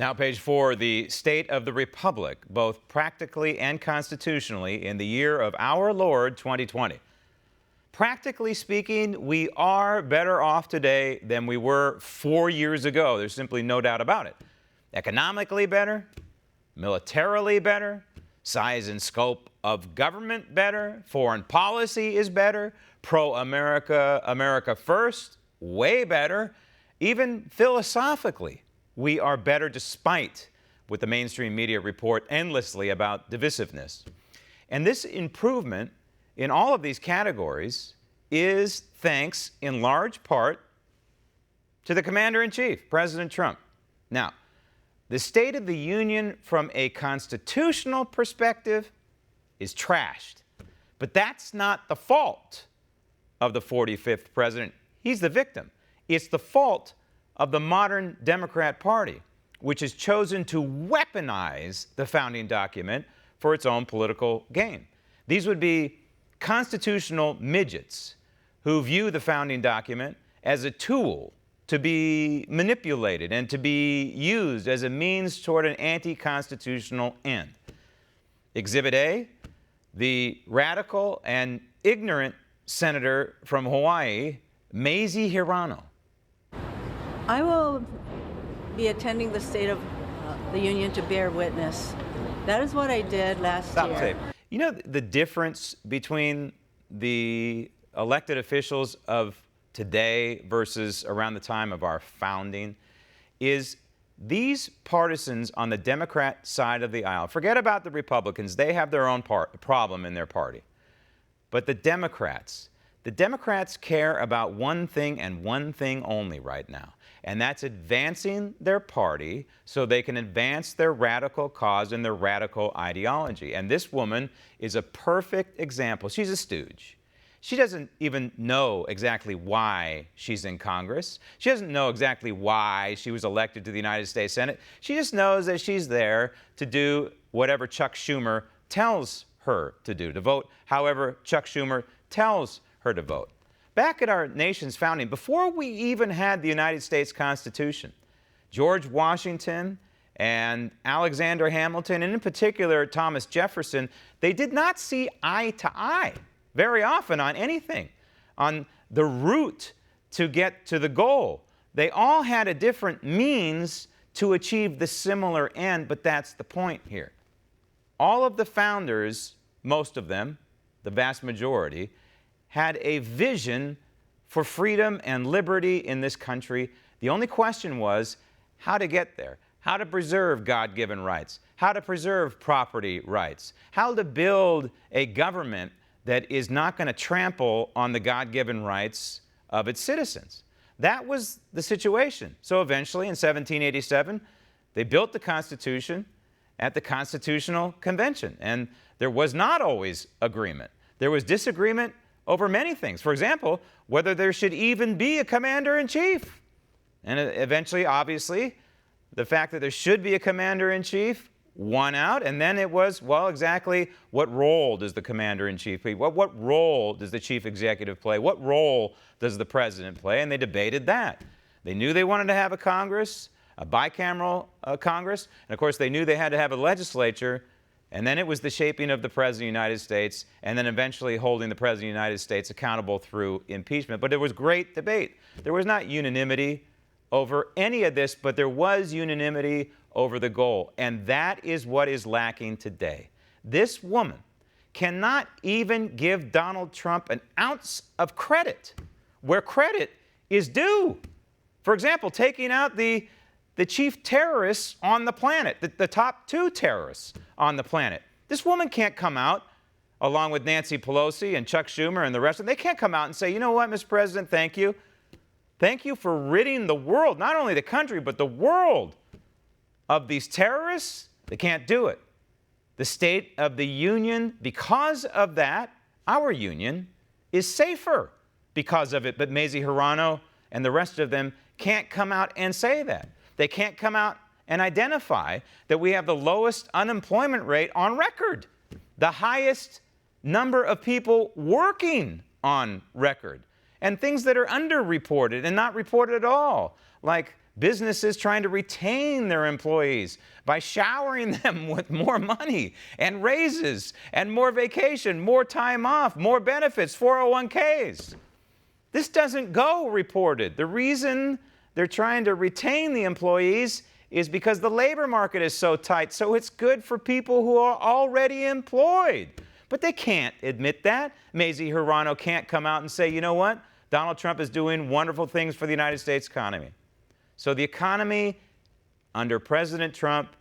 Now, page 4, the state of the Republic, both practically and constitutionally, in the year of our Lord 2020. Practically speaking, we are better off today than we were 4 years ago. There's simply no doubt about it. Economically better, militarily better, size and scope of government better, foreign policy is better, pro-America, America first, way better. Even philosophically, we are better despite what the mainstream media report endlessly about divisiveness. And this improvement in all of these categories is thanks in large part to the Commander-in-Chief, President Trump. Now, the State of the Union from a constitutional perspective is trashed. But that's not the fault of the 45th president. He's the victim. It's the fault of the modern Democrat Party, which has chosen to weaponize the founding document for its own political gain. These would be constitutional midgets who view the founding document as a tool to be manipulated and to be used as a means toward an anti-constitutional end. Exhibit A, the radical and ignorant senator from Hawaii, Mazie Hirono. I will be attending the State of the Union to bear witness. That is what I did last year. Tape. You know the difference between the elected officials of today versus around the time of our founding is these partisans on the Democrat side of the aisle. Forget about the Republicans. They have their own problem in their party. But the Democrats care about one thing and one thing only right now. And that's advancing their party so they can advance their radical cause and their radical ideology. And this woman is a perfect example. She's a stooge. She doesn't even know exactly why she's in Congress. She doesn't know exactly why she was elected to the United States Senate. She just knows that she's there to do whatever Chuck Schumer tells her to do, to vote however Chuck Schumer tells her to vote. Back at our nation's founding, before we even had the United States Constitution, George Washington and Alexander Hamilton, and in particular Thomas Jefferson, they did not see eye to eye very often on anything, on the route to get to the goal. They all had a different means to achieve the similar end, but that's the point here. All of the founders, most of them, the vast majority, had a vision for freedom and liberty in this country. The only question was how to get there, how to preserve God-given rights, how to preserve property rights, how to build a government that is not going to trample on the God-given rights of its citizens. That was the situation. So eventually, in 1787, they built the Constitution at the Constitutional Convention. And there was not always agreement. There was disagreement over many things. For example, whether there should even be a commander-in-chief. And eventually, obviously, the fact that there should be a commander-in-chief won out. And then it was, well, exactly what role does the commander-in-chief play? What role does the chief executive play? What role does the president play? And they debated that. They knew they wanted to have a Congress, a bicameral Congress. And, of course, they knew they had to have a legislature. And then it was the shaping of the President of the United States, and then eventually holding the President of the United States accountable through impeachment. But there was great debate. There was not unanimity over any of this, but there was unanimity over the goal. And that is what is lacking today. This woman cannot even give Donald Trump an ounce of credit where credit is due. For example, taking out the chief terrorists on the planet, the top 2 terrorists on the planet. This woman can't come out, along with Nancy Pelosi and Chuck Schumer and the rest of them, they can't come out and say, you know what, Mr. President, thank you. Thank you for ridding the world, not only the country, but the world of these terrorists. They can't do it. The State of the Union, because of that, our union, is safer because of it. But Mazie Hirono and the rest of them can't come out and say that. They can't come out and identify that we have the lowest unemployment rate on record, the highest number of people working on record, and things that are underreported and not reported at all, like businesses trying to retain their employees by showering them with more money and raises and more vacation, more time off, more benefits, 401ks. This doesn't go reported. The reason they're trying to retain the employees is because the labor market is so tight, so it's good for people who are already employed. But they can't admit that. Mazie Hirono can't come out and say, you know what? Donald Trump is doing wonderful things for the United States economy. So the economy under President Trump,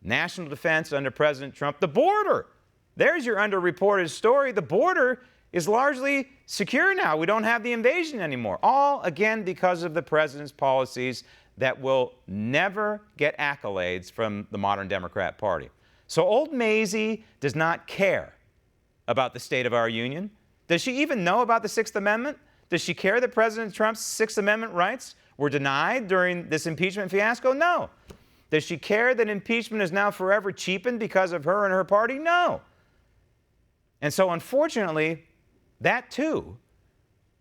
national defense under President Trump, the border. There's your underreported story. The border is largely secure now. We don't have the invasion anymore. All, again, because of the president's policies that will never get accolades from the modern Democrat Party. So old Mazie does not care about the state of our union. Does she even know about the Sixth Amendment? Does she care that President Trump's Sixth Amendment rights were denied during this impeachment fiasco? No. Does she care that impeachment is now forever cheapened because of her and her party? No. And so, unfortunately, that too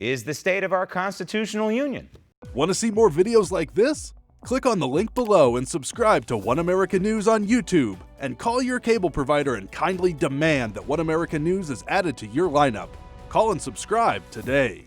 is the state of our constitutional union. Want to see more videos like this? Click on the link below and subscribe to One America News on YouTube, and call your cable provider and kindly demand that One America News is added to your lineup. Call and subscribe today.